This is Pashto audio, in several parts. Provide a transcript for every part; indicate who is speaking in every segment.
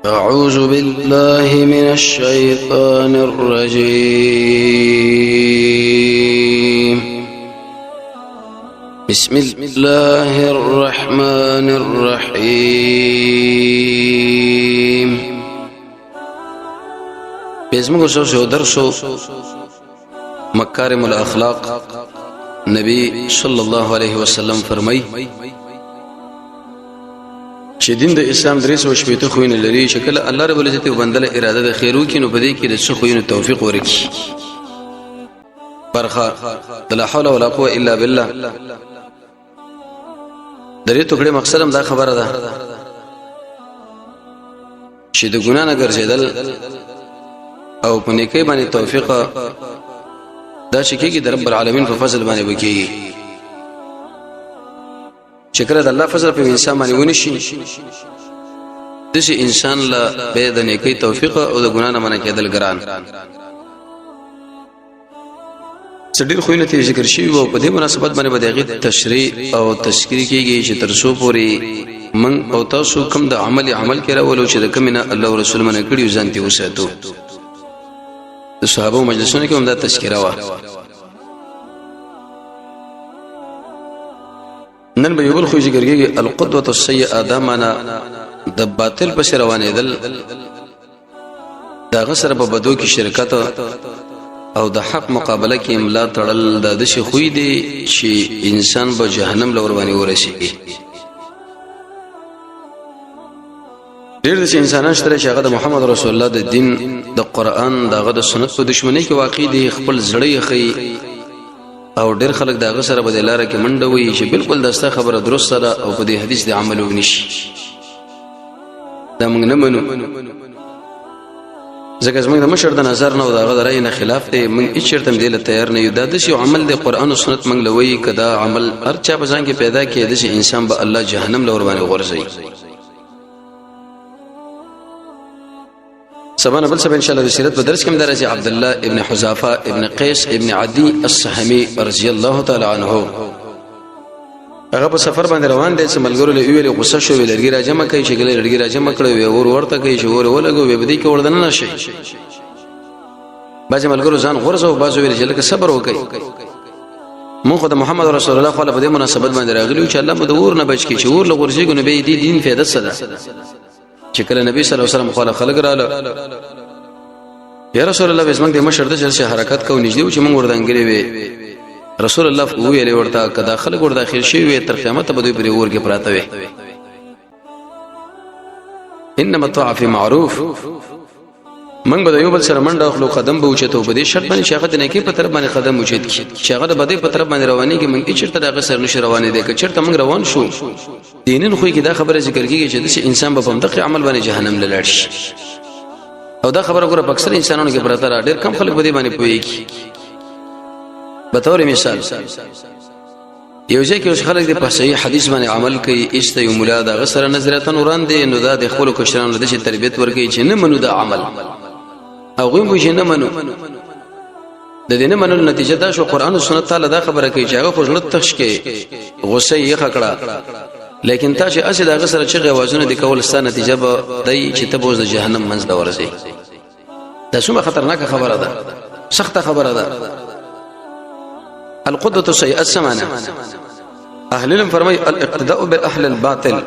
Speaker 1: أعوذ بالله من الشيطان الرجيم بسم الله الرحمن الرحيم بسم الله درسو مكارم الأخلاق نبی صلی الله علیه وسلم فرمای چې دین د اسلام درې سو شپېته خوینه لري چې کله الله رب العزت وبندله اراده د خیرو کې نو بده کې د څه خوینه توفیق ورکړي برخه لا حول ولا قوه الا بالله درې ټوکړه مقصد هم دا خبره ده چې د ګنا نه ګرځیدل او په نیکي باندې توفیق دا شکیږي د رب العالمین په فضل باندې وکيږي شکر د الله فضل په انسان باندې ونشي د شي انسان لا به د نیکی توفیق او د ګنا نه منع کېدل ګران څډیر خوینه ته ذکر شي او په دې مناسبت باندې بدغه تشریح او تذکیر کیږي چې ترسو پوری من او تاسو کوم د عمل کې راولو چې د کمنه الله او رسول منه کړي ځانته وساتو د صحابه مجلسونو کې هم دا تذکرہ وا نن به یو بل خو ذکر کېږي القدوه السیئه دمنا د باطل په روانې دل دا غسر په بدو کې شرکت او د حق مقابله کې املا تړل د شي خوې دي چې انسان به جهنم لور باندې ورشي ډېر د انسانان شته چې هغه د محمد رسول الله د دین د قران دغه د سنت په دشمنی کې واقع دي خپل زړی خي او ډېر خلک دغه سره په دلاره کې منډوي چې بالکل دسته خبره درسته ده او په دې حدیث د عمل ونشي دا موږ نه منو ځکه زموږ د مشر د نظر نه او دغه د رأی نه خلاف دی موږ هیڅ چرته دې تیار نه یو دا د شی عمل د قران او سنت موږ لوي کدا عمل هر چا په ځان کې پیدا کې د شي انسان به الله جهنم لور باندې ورځي سبحان بل سبحان ان شاء الله د سیرت په درس کې مدرسه عبد الله ابن حذافه ابن قیس ابن عدی السهمی رضی الله تعالی عنه هغه په سفر باندې روان دي چې ملګرو له ویلې غوسه شو لرګي راجمه کوي چې ګلې لرګي راجمه کړو وی ورته کوي چې ولګو به بدی کې وردن نه شي باځه ملګرو ځان غرزه او بازو ویل چې لکه صبر وکړي مونږ د محمد رسول الله خپل په دې مناسبت باندې راغلو چې الله مدور نه بچ کی چې ور لغورځي ګنه به دې دین فایده صدا چې کله نبی صلی الله علیه وسلم خلک رااله یا رسول الله زمنګ د مشر د چل حرکت کو نږدې چې موږ وردانګلې وي رسول الله ویلې ورته کدا خلک ور داخل شي وي تر قیامت به دوی پر ور کې پراته وي انما الطاعه في معروف من به یو بل سره منډه خپل قدم به اوچته په دې شرط باندې شاغت نه کې په طرف باندې قدم اوچت کی شاغت به دې په طرف باندې رواني کې من چیرته دغه سر نشه رواني دي که چیرته موږ روان شو دینن خو کې دا خبره ذکر کیږي چې د انسان په مدقه عمل باندې جهنم لاړ شي او دا خبره ګوره اکثر انسانانو کې پرته را ډېر کم خلک په دې باندې پوهیږي به تور مثال یو ځکه چې خلک د په صحیح حدیث باندې عمل کوي است یو مولا دا غسر نظرتن وران دي نو دا د خپل کشرانو د تربیت ورکوي چې نه منو دا عمل او غویم به نه منو د دې نه منو نتیجه دا شو قران او سنت تعالی دا خبره کوي چې هغه خپل تخش کې غصه یې خکړه لیکن تا چې اسې دا غسر چې غوازونه د کول ستانه نتیجه به دای چې ته بوز د جهنم منځ دا ورځي دا څومره خطرناک خبره ده سخت خبره ده القدوه السيئه السمانه اهل العلم فرمای الاقتداء باهل الباطل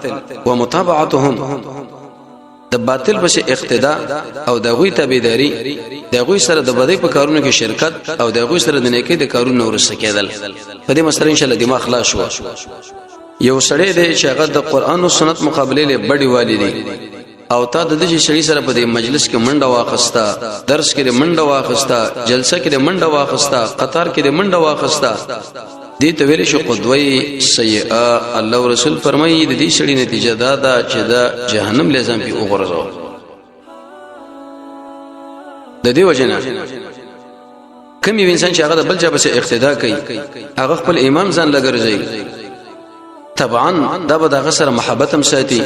Speaker 1: ومتابعتهم د باطل په اقتداء او د غوی تابعداري د غوی سره د بدی په کارونو کې شرکت او د غوی سره د نیکی د کارونو ورسره کېدل په دې مسله ان شاء الله دماغ خلاص شو یو سړی دی چې هغه د قران او سنت مقابله له بډي والدي او تا د دې شړی سره په دې مجلس کې منډه واخستا درس کې منډه واخستا جلسه کې منډه واخستا قطار کې منډه واخستا دې ته ویل شو قدوه سیئه الله رسول فرمایي د دې شړی نتیجه دا ده چې دا جهنم لازم به وګرځو د دې وجنه کوم یو انسان چې هغه بل چا په اقتدا کوي هغه خپل امام ځان لګرځي طبعا دا به دغه سره محبت هم ساتي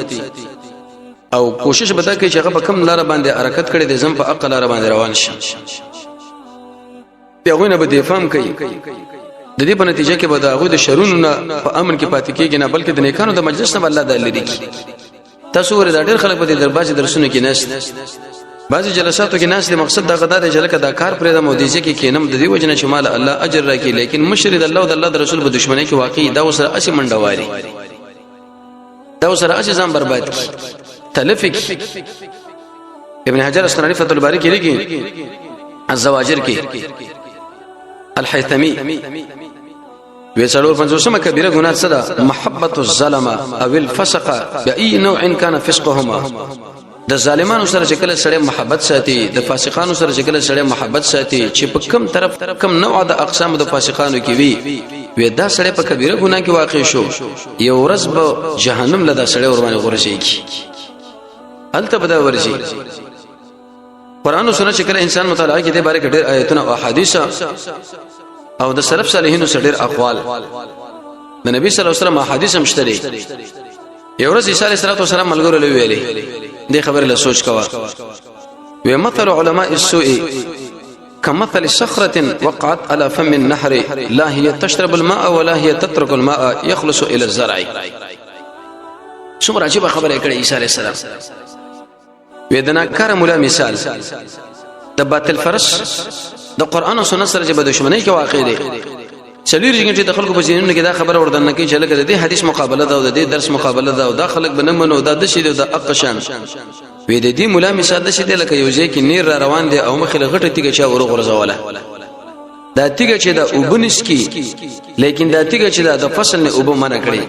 Speaker 1: او کوشش به دا کوي چې هغه په کوم لار باندې حرکت کړي د زم په عقل لار باندې روان شي پیغونه به دفام کوي د دې په نتیجه کې به دا غو د شرونو په امن کې پاتې کېږي نه بلکې د نیکانو د مجلس نه الله د لری کی تاسو ور دا ډېر خلک په دې درباج درسونه کې نشته بعضی جلساتو کې ناس د مقصد دا غدا دی چې لکه دا کار پرې د مودیزه کې کینم د دې وجنه چې مال الله اجر راکړي لیکن مشرد الله او د الله د رسول په دشمنی کې واقعي دا وسره اسی منډواري دا وسره اسی ځان برباد کی تلفک ابن حجر اسقلانی فتح الباری کې لګي الزواجر کې الحيثمي ويسالور پنځوسمه کبیره ګناه څه ده محبت الظلم او الفسق باي نوع كان فسقهما د ظالمانو سره چې کله سره محبت ساتي د فاسقانو سره چې کله سره محبت ساتي چې په کم طرف کم نوع د اقسام د فاسقانو کې وي دا سره په کبیره ګناه کې واقع شو یو ورځ به جهنم لدا سره ور باندې غورځي الته بده ورشي قران او سنت چې کله انسان مطالعه کوي د باره کې ډېر آیتونه او احادیث او د سلف صالحینو سره ډېر اقوال د نبی صلی الله علیه وسلم احادیث هم شته یو ورځ عیسی علیه السلام ملګرو له ویلي دې خبره له سوچ کوا و مثل علماء السوء كمثل صخرة وقعت على فم النهر لا هي تشرب الماء ولا هي تترك الماء يخلص الى الزرع څومره عجیب خبره کړې عیسی علیه السلام ودنا کار مولا مثال د باطل فرس د قران او سنت سره چې د دښمنۍ کې واقع دي چلیر چې د خلکو په ذهنونو کې دا خبره وردان کې چې لکه د حدیث مقابله ده او د درس مقابله ده او دا خلک بنمنو دا د شي د اقشان وې د دې مولا مثال د شي د لکه یو ځای کې نیر را روان دي او مخې غټه تیګه چا ورغورځوله دا تیګه چې دا وبنس کی لیکن دا تیګه چې دا د فصل نه وب منع کړي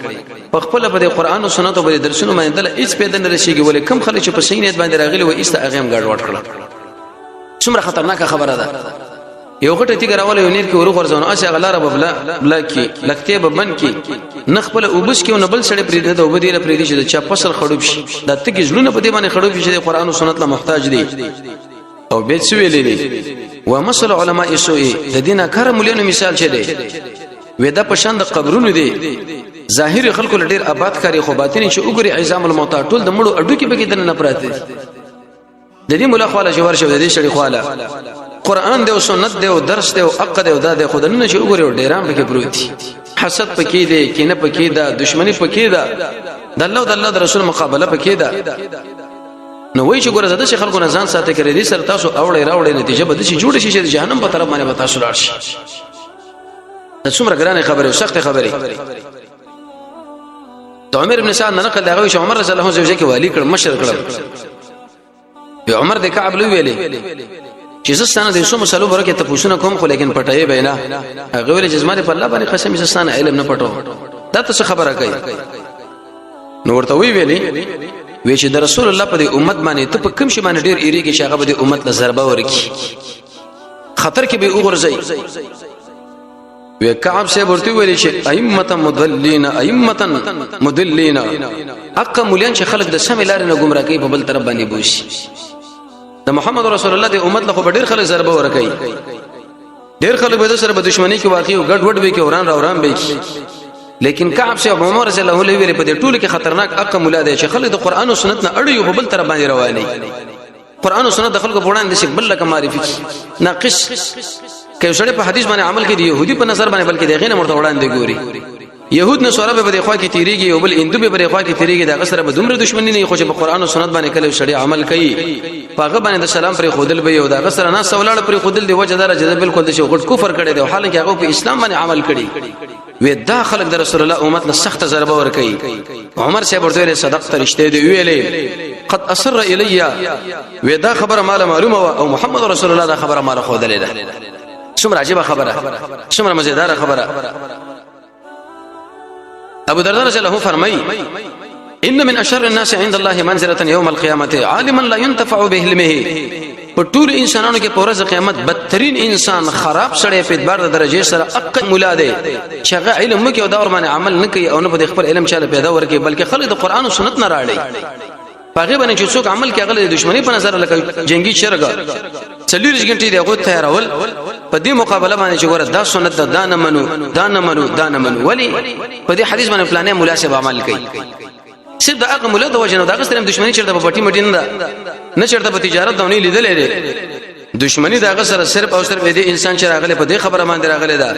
Speaker 1: په خپل په قرآن او سنت او په درسونو باندې دل هیڅ پیدا نه رسیږي ولې کم خلک چې په سینې باندې راغلي و ایسته هغه هم ګډ وډ کړل څومره خطرناک خبره ده یو غټه تیګه راولې ونیر کې ورغورځونه اسی غلاره بلا کی لکته به من کی نخپل وبس کې نو بل سړی پرې ده او بدیله پرې دي چې چا فصل خړوب شي دا تیګه ژوند په دې باندې خړوب شي چې قرآن او سنت له محتاج دي او بیت سویلې دي و مسل علماء السوء د دینه کار مولانو مثال چي دي ودا پشان د قبرونو دي ظاهر خلکو لډیر آباد کاری خو باطن چې وګوري عظام الموت ټول د مړو اډو کې بګی دنه پراته د دې مولا خواله جوړ شو د دې شړي خواله قران دی او سنت دی او درس دی او عقد دی او د خدانه چې وګوري ډیرام پکې پروت دي حسد پکې دی کینه پکې ده دښمنی پکې ده د الله او د الله د رسول مقابله پکې ده نو وای چې ګوره زده چې خلکو نه ځان ساتي کړی دي سر تاسو اوړې راوړې نتیجه به شي جوړ شي چې جهنم په طرف باندې به تاسو لاړ شي دا څومره ګرانه خبره او سخت خبره د عمر ابن سعد نقل دا غوي چې عمر رضی الله عنه زوجه کې والی کړ مشر کړ عمر د کعب لوي ویلي چې زستانه د یوسف مسلو برکه ته پوښتنه کوم خو لیکن پټای بینا هغه ویل چې زماره په الله باندې قسم زستانه علم نه پټو دا څه خبره کوي نو ورته ویلي وی چې د رسول الله په دې امت باندې ته په کوم شي باندې ډیر ایریږي چې هغه به د امت له ضربه ورکی خطر کې به وګرځي وی کعب سے ورته ویل چې ائمه مضلین حق مولان چې خلق د سم لارې نه گمراه کوي په بل طرف باندې بوشي د محمد رسول الله د امت له ډیر خلک ضربه ورکي ډیر خلک به سره په دښمنی کې واقع او ګډ وډ به کې وران به لیکن کعب سے عمر رضی الله عنه ویل په دې ټول کې خطرناک عقل مولا دی چې خلک د قران او سنت نه اړي په بل طرف باندې رواني قران او سنت د خلکو په وړاندې شي بل لکه معرفي ناقص که سړی په حدیث باندې عمل کوي يهودي په نظر باندې بلکې دغه نه مرته وړاندې ګوري يهود نه سره به د خوا کې تیریږي او بل هندو به د خوا کې تیریږي دا غسر به دومره دښمنی نه خو چې په قران او سنت باندې کله سړی عمل کوي پاغه باندې د سلام پر خودل به یو دا غسر نه سولاړ پر خودل دی وجه دار جذب بالکل د شو غټ کفر کړي دی حالانکه هغه په اسلام باندې عمل کړي و دا خلق د رسول الله امت له سخت ضربه ور کوي عمر صاحب ورته صدقت رشته دی ویلې قد اسر الی و دا خبره مال معلومه او محمد رسول الله دا خبره مال خودلې ده څومره عجیب خبره څومره مزیدار خبره ابو درداء رضی الله عنه فرمایي ان من اشر الناس عند الله منزله يوم القيامه عالما لا ينتفع بعلمه په ټول انسانانو کې په ورځ قیامت بدترین انسان خراب سړی په اعتبار د درجه سره اقل مولا دی چې هغه علم کې او دا ور باندې عمل نه کوي او نه په خپل علم چاله پیدا ورکي بلکې خلک د قران او سنت نه راړي هغه باندې چې څوک عمل کوي هغه د دښمنی په نظر لکه جنگي شرګ 40 غنټې دی هغه تیارول په دې مقابله باندې چې ګوره دا سنت دا نه منو ولی په دې حدیث باندې پلانې مناسب عمل کوي صرف د هغه مولا د وجنه دا غسرم دښمنی چرته په پټي مټي نه چرته په تجارت دونی لیدلې دشمنی دا غسر صرف او صرف دې انسان چې راغله په دې خبره باندې راغله دا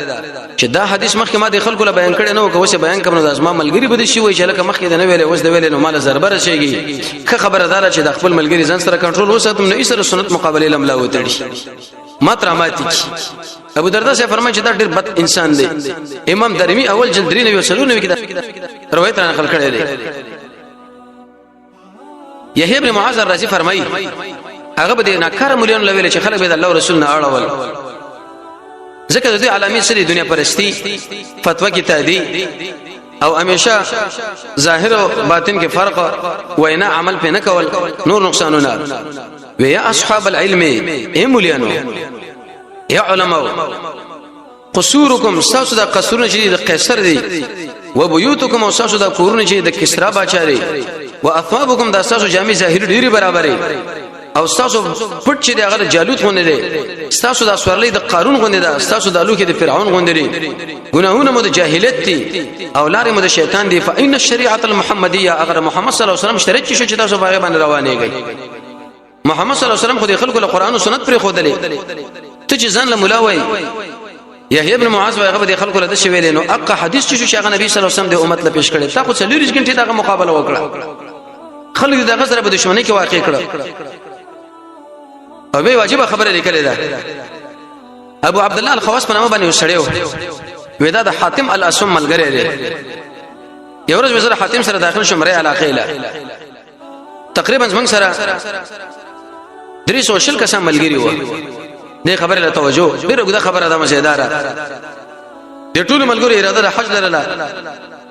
Speaker 1: چې دا حدیث مخکې ما د خلکو له بیان کړي نو کوڅه بیان کوم نو د ازما ملګری بده شي وای چې لکه مخکې د نه ویلې اوس د ویلې نو مال ضربه راشيږي که خبردار چې د خپل ملګری ځان سره کنټرول وساتم نو ایسره سنت مقابله لملا وتړي ماتراماتي ابو دردا سے فرمایي چې دا ډېر بد انسان دی امام درمی اول جلد 390 کې روایت نقل کړی دی یحیی ابن معاذ الرازی فرمایي هغه به ناکاره مليون لویل چې خلک به د الله رسول نه اړول ځکه د دې علامې سری دنیا پرستی فتوا کې تادی او همیشه ظاهر او باطن کې فرق وینا عمل په نه کول نور نقصانونه ويا اصحاب العلم اي مليانو يا علماء قصوركم استاسو دا قصورونه چې د قیصر دي وبيوتكم استاسو دا کورونه چې د کسرا باچاري واثوابكم دا استاسو جامع ظاهر ډيري برابرې او استاسو پټ چې دغه جالوت غونډه دي استاسو د سورلې د قارون غونډه ده استاسو د لوکې د فرعون غونډه دي ګناهونه مو د جاهلیت دي او لارې مو د شیطان دي فإن الشريعه المحمديه اگر محمد صلی الله علیه وسلم شریعت چې تاسو باغ باندې روانېږئ محمد صلی الله علیه وسلم خو د خلکو له قران او سنت پر خو دلې ته چې ځان له مولا وای یحیی ابن معاذ هغه د خلکو له د شویل نو اقا حدیث چې شیخ نبی صلی الله علیه وسلم د امت له پیش کړي تا خو 40 غنټه دغه مقابله وکړه خلک دغه سره په دښمنی کې واقع کړه او به واجب خبره لیکلې ده ابو عبد الله الخواص په نامه باندې وسړیو ودا د حاتم الاسم ملګری دی یو ورځ وزره حاتم سره داخل شو مړی علاقه له تقریبا څنګه سره درې سوشل کسان ملګری و دې خبره له توجه ډیره ګده خبره ده مزیدار د ټول ملګری اراده د حج لرله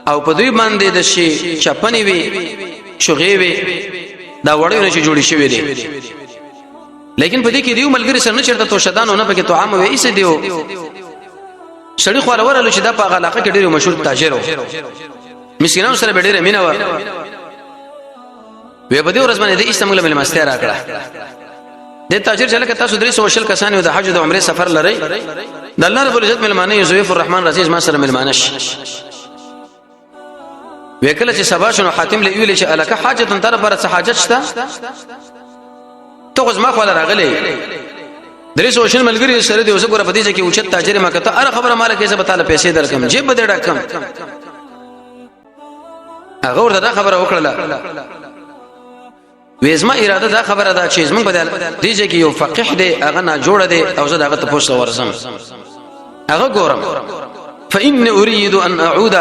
Speaker 1: او په دوی باندې د شي چپنی وی شوغي وی دا وړونه چې جوړی شوی دی لیکن په دې کې دیو ملګری سره نه چرته تو شدانونه پکې تو عام وې ایسه دیو شړی خو ورله چې دا په علاقه کې ډیره مشهور تاجر و مسکینانو سره ډیره مینا و وې په دې ورځ باندې د استعمال مل مستیا راکړه د تاجر چې لکه تاسو درې سوشل کسان د حج د عمره سفر لري د الله رب العزت ملمانه یوسف الرحمن رضی ما سره ملمانش وکله چې سبا شنو حاتم له ویل چې الکه حاجت تر پر څه حاجت شته ته خو ما خو راغلی درې سوشل ملګری سره دی اوس ګوره په دې چې اوچت تاجر ما کته ار خبره مال کې څه بتاله پیسې درکم جيب بده ډکم هغه ورته خبره وکړه وېزما اراده دا خبره ده چې زمونږ بدل دي چې یو فقih دی هغه نه جوړ دی او زه دغه ته پوښتنه ورسم هغه ګورم فإن أريد أن أعود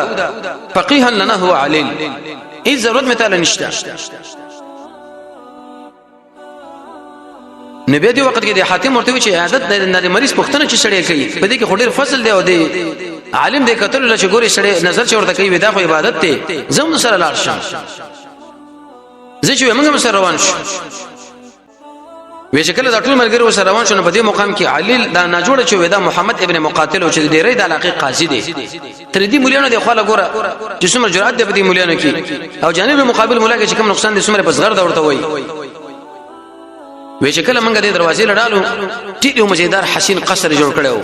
Speaker 1: فقيها لنا هو عليل إيه ضرورت مثال نشته نبی دی وخت کې د حاتم ورته چې عادت د مریض پښتنه چې سړی کوي په دې کې خډیر فصل دی او دی عالم دی کتل له ګوري سړی نظر چې ورته کوي دا خو عبادت دی زم سره لاړ شم زه چې موږ سره روان شو وې چې کله د ټول مرګرو سره روان شو په دې مقام کې علي دا نه جوړ چې دا محمد ابن مقاتل او چې د ډېرې د علاقې قاضي دی تر دې مليانو د خپل ګوره چې څومره جرأت دی په دې مليانو کې او جانب مقابل مولا کې چې کوم نقصان دي څومره بس غرد ورته وای وې چې کله موږ د دروازې لړالو ټیټ یو مزیدار حسین قصر جوړ کړو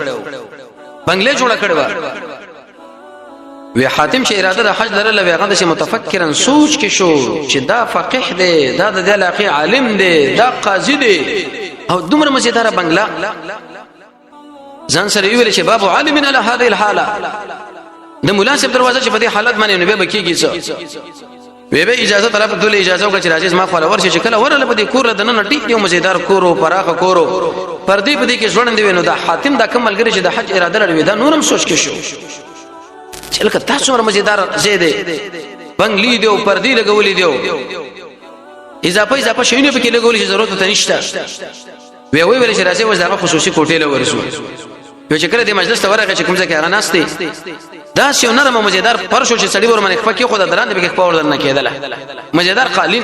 Speaker 1: بنگلې جوړ کړو وی حاتم چې اراده د حج لرله ویغه د متفکرن سوچ کې شو چې دا فقih دی دا د علاقې عالم دی دا قاضي دی او دومره مزیدار بنگلا ځان سره ویل چې باب عالم علی هذه الحاله د مناسب دروازه چې په دې حالت باندې نبی بکیږي څه وی به اجازه طلب دوله اجازه وکړه چې راځي ما خو ورشه چې کله ورله په دې کور د نن ټیک یو مزیدار کورو پراخه کورو پردې په دې کې ژوند دی نو دا حاتم دا کوم ملګری چې د حج اراده لري دا نورم سوچ کې شو چې لکه تاسو ور مزیدار زیاده بنگلی دیو پردی لګولې دیو اضافه شینه په کې لګولې چې ضرورت ته نشته وی ویل چې راځي وځه هغه خصوصي کوټې له ورسو یو چې کله د مجلس ته ورغه چې کوم ځای کې هغه ناشته دا شی نرمه مزیدار پرشو چې سړی ور منځ پکې خو د دران به کې پاور نه کېدله مزیدار قالین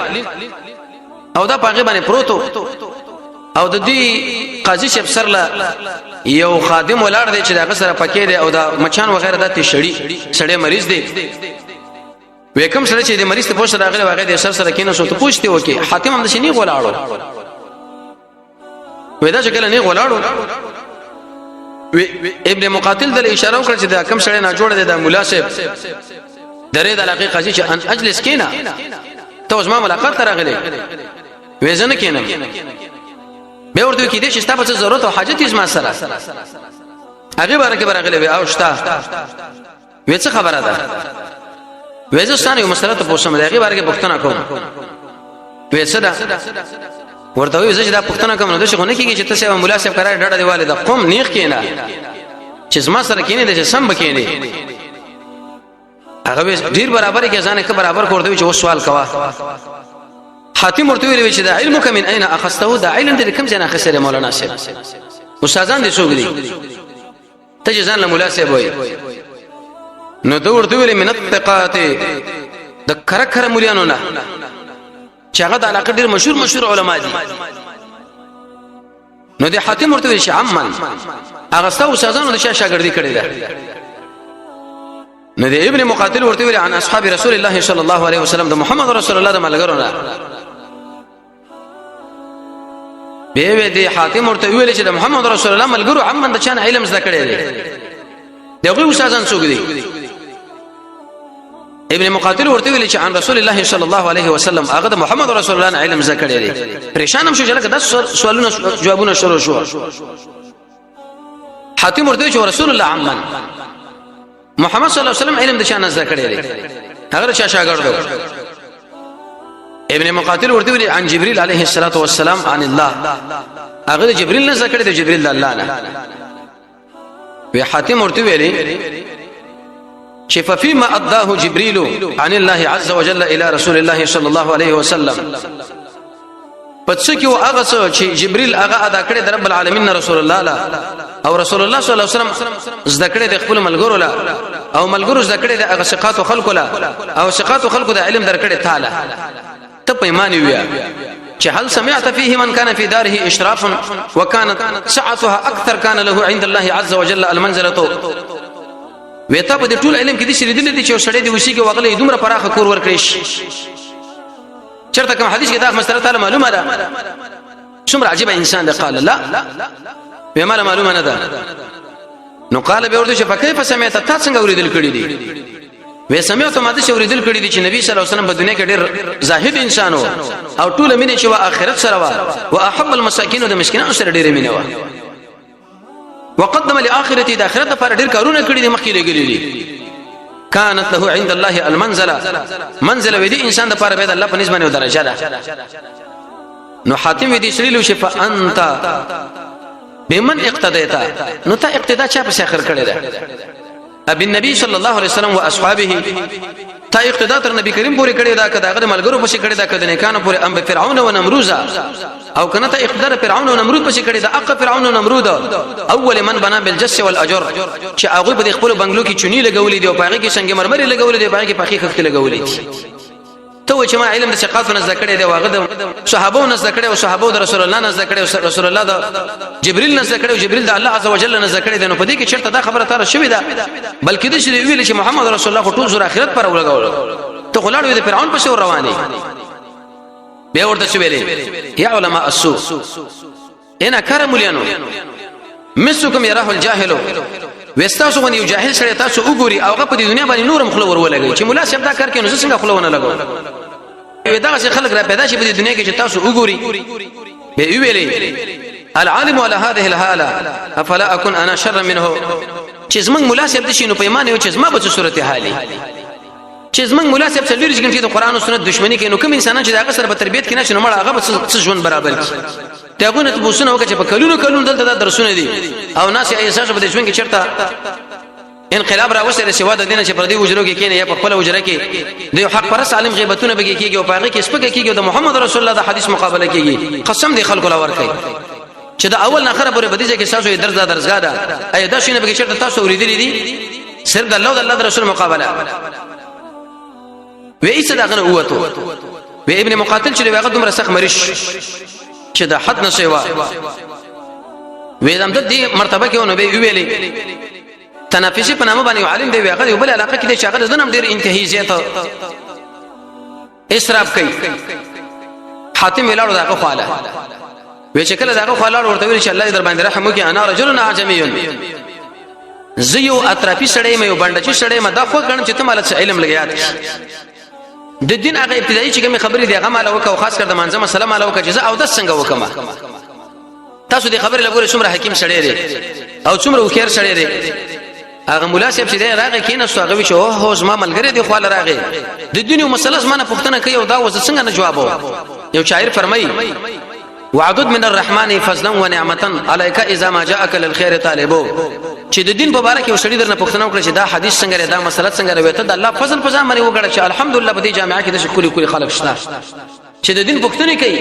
Speaker 1: او دا پاګې باندې پروتو او د دې قاضي شپ سرلا یو خادم ولاړ دی چې دا سره پکې دی او دا مچان وغیرہ د سړی مریض دی وکم سره چې د مریض ته پوښتنه راغله واغې د سر سره کینې سو ته پوښتې وکي حاتم هم د شنی ولاړو ودا چې کله نه ولاړو ابن مقاتل د اشاره وکړه چې دا کم سړی نه جوړ دی د مناسب درې د علاقې قاضي چې ان اجلس کینا ته اوس ما ملاقات راغله وېزنه کینا به ورته کې دې چې تاسو ته ضرورت او حاجت یې ما سره هغه برکه برغله وي او شتا وې څه خبره ده وېزستان یو مسله ته پوښتنه ده هغه برکه پوښتنه کوم وې څه ده ورته وې چې دا پوښتنه کوم نو د شغونه کېږي چې تاسو مولا صاحب قرار ډډه دیواله ده قوم نیخ کینا چې زما سره کینې د سم بکینې هغه ډیر برابر کې ځان کې برابر کوړدوي چې و سوال کوا حاتم ورته ویل چې دا علمک من اين اخذته دا علم دې کوم ځای اخیسته مولانا صاحب استادان دې څوک دي ته ځان له مولا صاحب وای نو دا ورته ویل من الثقات د کرکر مولانو نه چې هغه د علاقه ډیر مشهور علما دي نو د حاتم ورته ویل چې عمن هغه ستاسو استادانو د شاګردي کړی ده نو د ابن مقاتل ورته ویل عن اصحاب رسول الله صلی الله علیه وسلم د محمد رسول الله د ملګرو نه به دې حاتم ورته ویل چې د محمد رسول الله ملګرو عمن د چا علم زده کړی دی دغه استادان څوک دي ابن مقاتل ورته ویل چې عن رسول الله صلی الله علیه وسلم هغه د محمد رسول الله علم زده کړی دی پریشانم شو چې لکه د سوالونو جوابونه شروع شو حاتم ورته چې رسول الله عمن محمد صلی الله علیه وسلم علم د چا زده کړی دی هغه چا شاګرد ابن مقاتل ورته ویل عن جبريل عليه الصلاه والسلام عن الله هغه جبريل نه زده کړی دی جبريل الله نه وی حاتم ورته ویل چې فيما اداه جبريل عن الله عز وجل الى رسول الله صلى الله عليه وسلم پس کې هغه څه چې جبريل هغه ادا کړی د رب العالمین رسول الله لا او رسول الله صلی الله علیه وسلم زده کړی د خپل ملګرو لا او ملګرو زده کړی د هغه ثقات او خلق لا او ثقات او خلق د علم درکړی تعالی ته پیمانه ویا چې هل سمعت فيه من كان في داره اشراف وكانت سعتها اكثر كان له عند الله عز وجل المنزله وېتا په دې ټول علم کې دي چې دې چې سړی دی وسی کې وغلې دومره پراخه کور ور کړی چرته کوم حدیث کې دا مسله تعالی معلومه ده څومره عجیب انسان ده قال لا به مال معلومه نه ده نو قال به ورته چې فكيف سمعت تاسو څنګه اوریدل کړی دي وې سمعت ما ده چې اوریدل کړی دي چې نبی صلی الله علیه وسلم په دنیا کې ډېر زاهد انسان وو او ټول مینه چې آخرت سره وا او احب المساکین د مسکینانو سره ډېر مینه وا وقدم لاخرته د اخرت لپاره ډېر کارونه کړی دي مخکې لګلې دي كانت له عند الله المنزله ودي انسان د لپاره به الله په نسبت درجه ده نو حاتم دې شریلو شفا انت بمن اقتديت نو ته اقتدا چا په اخر کړی ده ابي النبي صلى الله عليه وسلم واصحابه تا اقتدا تر نبی کریم پورې کړی دا کدا غره ملګرو پسې کړی دا کده نه کان پورې ام فرعون او نمروز او کنه ته اقتدار فرعون او نمرود پسې کړی دا اق فرعون او نمرود اول من بنا بالجس والاجر چې هغه په خپل بنگلو کې چونی لګولې دی او پاغه کې څنګه مرمر لګولې دی پاغه کې پخې خخت لګولې دي ته چې ما علم د ثقافت نه ذکر دی واغه د صحابو نه ذکر او صحابو د رسول الله نه ذکر او رسول الله د جبريل نه ذکر او جبريل د الله عز وجل نه ذکر دی نو په دې کې چرته دا خبره تر شوې ده بلکې د شری ویل چې محمد رسول الله ټول زور اخرت پر ولګول ته غلاړ وي د فرعون په شو رواني به ورته شویلې یا علماء السوء ان کرم لینو مسکم يراه الجاهل وستاسو باندې یو جاهل سره تاسو وګوري او هغه په دنیا باندې نورم خلو ورولګي چې مولا صاحب دا کار کوي نو څنګه خلونه لګو دا چې خلک را پیدا شي په دنیا کې چې تاسو وګوري به ویلې العالم على هذه الحاله افلا اكون انا شر منه چې زمنګ مولا صاحب د شینو پیمانه او چې زما په صورت حالي چې زمنګ مولا صاحب څلور ځګنټي د قران او سنت دښمنی کوي نو کوم انسانان چې دا سره په تربيت کې نشي نو مړ هغه څه ژوند برابر کی تاګونه ته بوسونه وکړي په کلونو دلته درسونه دي او ناس یې احساس په دښمن کې چرته انقلاب را وسره سوا د دینه چې پر دې وجرو کې کینه یا په خپل وجره کې د حق پرس عالم غیبتونه بږي کېږي او پاغه کې سپکه کېږي د محمد رسول الله د حدیث مقابله کېږي قسم دی خلکو لا ور کوي چې دا اول نه خره پورې بدیږي کې تاسو درزګه ده اې دا شینه بږي چرته تاسو ورېدلې دي صرف د الله او د الله رسول مقابله و ایسه دغه وته و ابن مقاتل چې هغه دومره سخت مریش چې د حد نشوا وېدم د دې مرتبه کې ونه ویلې تنافسي په نامه باندې عالم دی هغه یو بل علاقه کې چې هغه زنم ډېر انتهایی زیات اسراف کوي حاتم ویلاړو دغه خواله وې چې کله دغه خواله ورته ویل چې الله در باندې رحم وکي انا رجل اعجمي زيو اطرافي سړی مې یو باندې سړی مې دا خو غن چې ته مال علم لګیات د دین هغه ابتدایي چې کوم خبرې دی هغه مال وکاو خاص کر د منځه مسله مال وکړه چې او د څنګه وکما تاسو دې خبره لګورئ څومره حکیم سړی دی او څومره وکیر سړی دی هغه مولا صاحب چې دی راغی کیناستو هغه وی چې اوه زما ملګری دی خو راغی د دنیا مسله زما پوښتنه کوي او دا وځ څنګه نه جوابو یو شاعر فرمایي وعدد من الرحمن فضلا ونعمتا عليك اذا ما جاءك للخير طالبو چې د دین په اړه کې وسړي درنه پوښتنه وکړي چې دا حدیث څنګه دا مسله څنګه وته د الله فضل په ځان باندې وګړه چې الحمدلله په دې جامعه کې د شکر کوي خلک شته چې د دین پوښتنه کوي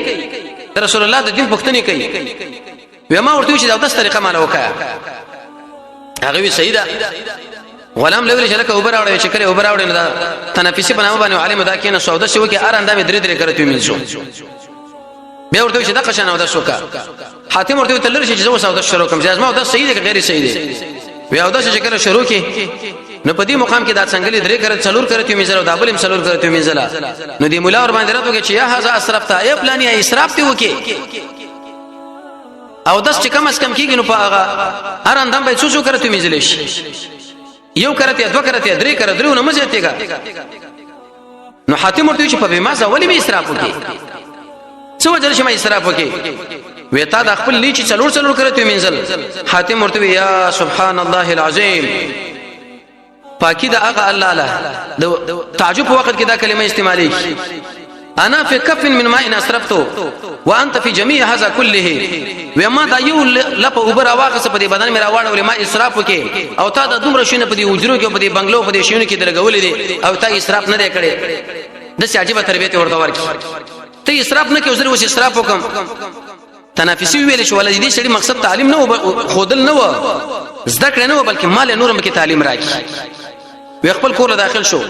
Speaker 1: رسول الله د دین پوښتنه کوي وما ورته چې دا د طریقه مال وکړه هغه وی سیدا غلام لوري چې لکه اوبر راوړې چې کله اوبر راوړې نه دا تنافسي بنامه باندې عالم دا کینه سودا شو کې ار اندامه درې درې کرته وینځو به ورته چې دا قشانه ودا شوکا حاتم ورته تلل شي چې زو سودا شروع کوم ځما ودا صحیح دی غیر صحیح دی بیا ودا چې کله شروع کې نو په دې مقام کې دا څنګه درې کرته څلور کرته وینځل دا بلم څلور کرته وینځل نو دې مولا ور باندې راته چې یا هاذا اسرفتا ای پلان یا اسراف دی وکي او داس چې کم اس کم کېږي نو په هغه هر اندام به څو کرته وینځل شي یو کرته دوه کرته درې کرته درو نه مزهتېګا نو حاتم ورته چې په بمازه ولې به اسراف وکي څو وجه شمه اسراف وکي وتا د خپل لیچ څلور څلور کرته وینځل حاتم ورته یا سبحان الله العظیم پاکی دا هغه الله له تعجب په وخت کې دا کلمه استعمالي انا في كف من ماء اسرفته وانت في جميع هذا كله وما دا یو لپ اوبر واقص په دې بدن میرا واړو ما اسراف وکي او تا د دومره شینه په دې وجرو کې په دې بنگلو په دې شینو کې درګولې دي او تا اسراف نه کړي د ساجيبه تربيته ورته ورکی ته اسراف نه کې وزر وس اسراف وکم تنافسي ویل شو ولې دې شړي مقصد تعلیم نه خودل نه و زده کړ نه و بلکې مال نورم کې تعلیم راکې وي خپل کور داخل شو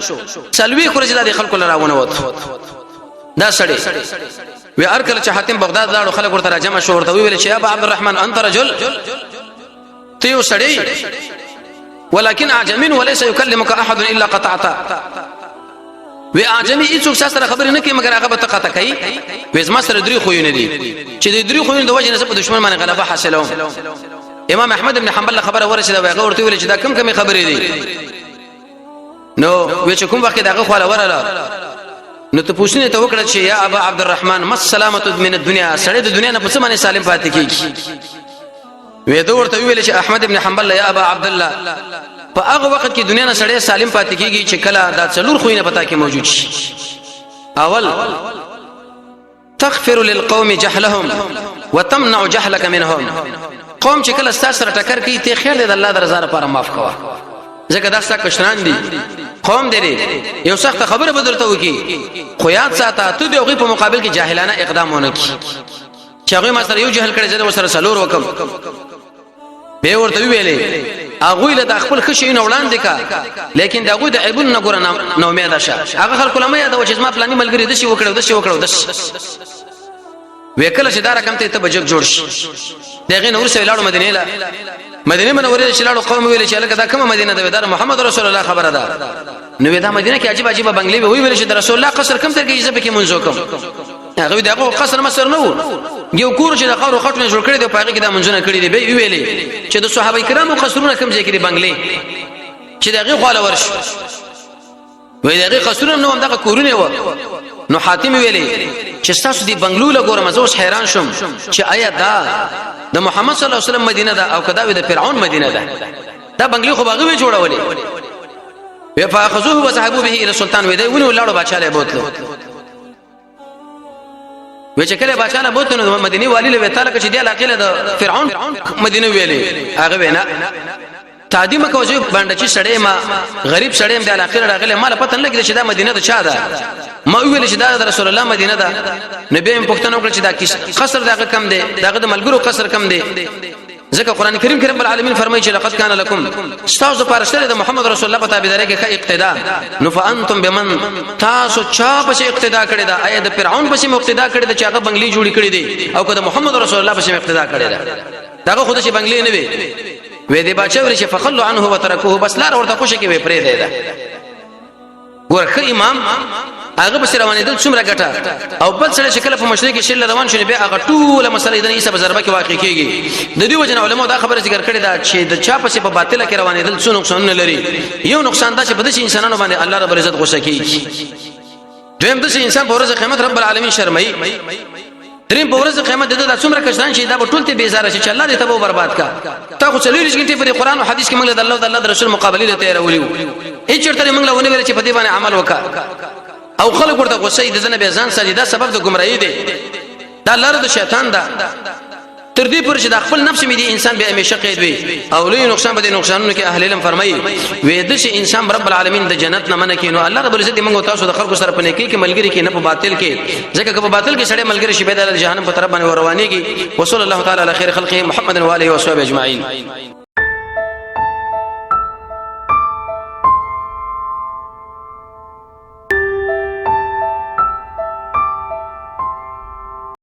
Speaker 1: سلوي خرج د خلکو لراونه وته دا سړی وی ارکل چې حاتم بغداد لاړو خلک ورته راجمع شو ورته ویل چې ابا عبد الرحمن انت رجل تیو سړی ولكن اعجمي وليس يكلمك احد الا قطعت وی اعجمي هیڅوک سره خبرې نه کوي مګر هغه به تقاطع کوي وې زما سره درې خوونه دي چې د درې خوونه د وجه نه په دشمن باندې غلبه حاصلوم امام احمد ابن حنبل خبره ورسېده هغه ورته ویل چې دا کم خبرې دي نو وې چې کوم وخت دغه خواله وراله نو ته پوښتنه ته وکړه چې یا ابا عبد الرحمن مس سلامت من الدنيا سړی د دنیا نه په څه باندې سالم پاتې کیږي وې دوه ورته ویل چې احمد ابن حنبل یا ابا عبد الله په هغه وخت کې دنیا نه سړی سالم پاتې کیږي چې کله دا څلور خوینه پتا کې موجود شي اول تغفر للقوم جهلهم وتمنع جهلك منهم قوم چې کله ستاسو سره ټکر کوي ته خیر دې الله درزار لپاره معاف کوا ځکه دا څه کشران دي قوم دې یو سخت خبره بدلته وکي خو یاد ساته ته دغه په مقابل کې جاهلانه اقدامونه کوي چې هغه ما سره یو جهل کړي زه سره سلور وکم به ورته ویلې هغه له خپل خشي نه وړاندې کا لیکن دغه د عیبون نه ګور نه امید شه هغه خلک لمه یاد و چې ما پلاني ملګری د شي وکړو وکړه چې دا رقم ته بجک جوړ شي دغه نور سره لاړو مدینه منوره چې لاړو قوم ویل چې لکه دا کومه مدینه ده د محمد رسول الله خبره ده نو دا مدینه کې عجیب بنگلې وی ویل چې د رسول الله قصر کم تر کې عزت کې منځو کوم هغه دغه قصر مصر نه و یو کور چې د قارو خټونه جوړ کړی دی په هغه کې د منځونه کړی دی به ویلې چې د صحابه کرامو قصرونه کم ځای کې بنگلې چې دغه خاله ورش وې دغه قصرونه نو دغه کورونه و نو حاتم ویلې چې تاسو دی بنگلو له ګورم زه حیران شوم چې آیا دا د محمد صلی الله علیه وسلم مدینه ده او کدا د فرعون مدینه ده دا بنگلې خو باغوي جوړولې وی فاخذوه وذهبوا به الى السلطان وی دی ونی لاړو بادشاہ له بوتلو وی چې کله بادشاہ له بوتلو مدینه والی له تعالی چې دی علاقه له فرعون مدینه ویلې هغه وینا تعدیم کوځي باندې چې سړی ما غریب سړی د علاقه راغله مال پته نه لګی چې دا مدینه ده چا ده ما ویل چې دا رسول الله مدینه ده نبی هم پښتنو کړ چې دا قصر دغه کم دی دغه د ملګرو قصر کم دی ځکه قران کریم کې رب العالمین فرمایي چې لقد كان لكم استاذ پرشتره د محمد رسول الله په تابعداري کې اقتدا نو فانتم بمن تاسو چا په اقتدا کړی دا اې د فرعون په اقتدا کړی دا چې هغه بنگلې جوړی کړی دی او که د محمد رسول الله په اقتدا کړی دا دغه خود شي بنگلې نه وي وې دی بچو ورشه فخلوا عنه وتركوه بس لار ورته خوشي کې وې پرې دی دا ورخه امام هغه بس روانې دل څومره ګټه او بل سره شکل په مشرق کې شل روان شونه به هغه ټول مسلې د عیسی په ضربه کې واقع کیږي د دې وجه علماء دا خبره ذکر کړې ده چې د چا په باطله کې روانې دل څو نقصان نه لري یو نقصان دا چې بده شي انسانانو باندې الله رب العزت غوسه کوي دویم د انسان په ورځ قیامت رب العالمین شرمایي دریم په ورځ قیامت د څومره کسان چې دا به ټول ته بیزاره شي چې الله دې تبو برباد کا تا خو څلور غنټې په قرآن او حدیث کې موږ د الله او د الله رسول مقابله ته تیارولیو هیڅ چرته موږ له ونه ویل چې په دې باندې عمل وکا او خلک ورته غوسه دي ځنه به ځان سړي دا سبب د گمراهی دی دا لار د شیطان ده تر دې پر چې د خپل نفس مې دي انسان به همیشه قید وي او لوی نقصان به نقصانونه کې اهل علم فرمایي وې د شي انسان رب العالمین د جنت نه منکې نو الله رب العزت موږ تاسو د خلکو سره پنه کې ملګری کې نه په باطل کې ځکه که په باطل کې سړی ملګری شي به د جهنم په طرف باندې روانيږي وصلی الله تعالی علی خیر خلقه محمد و علیه و صحبه اجمعین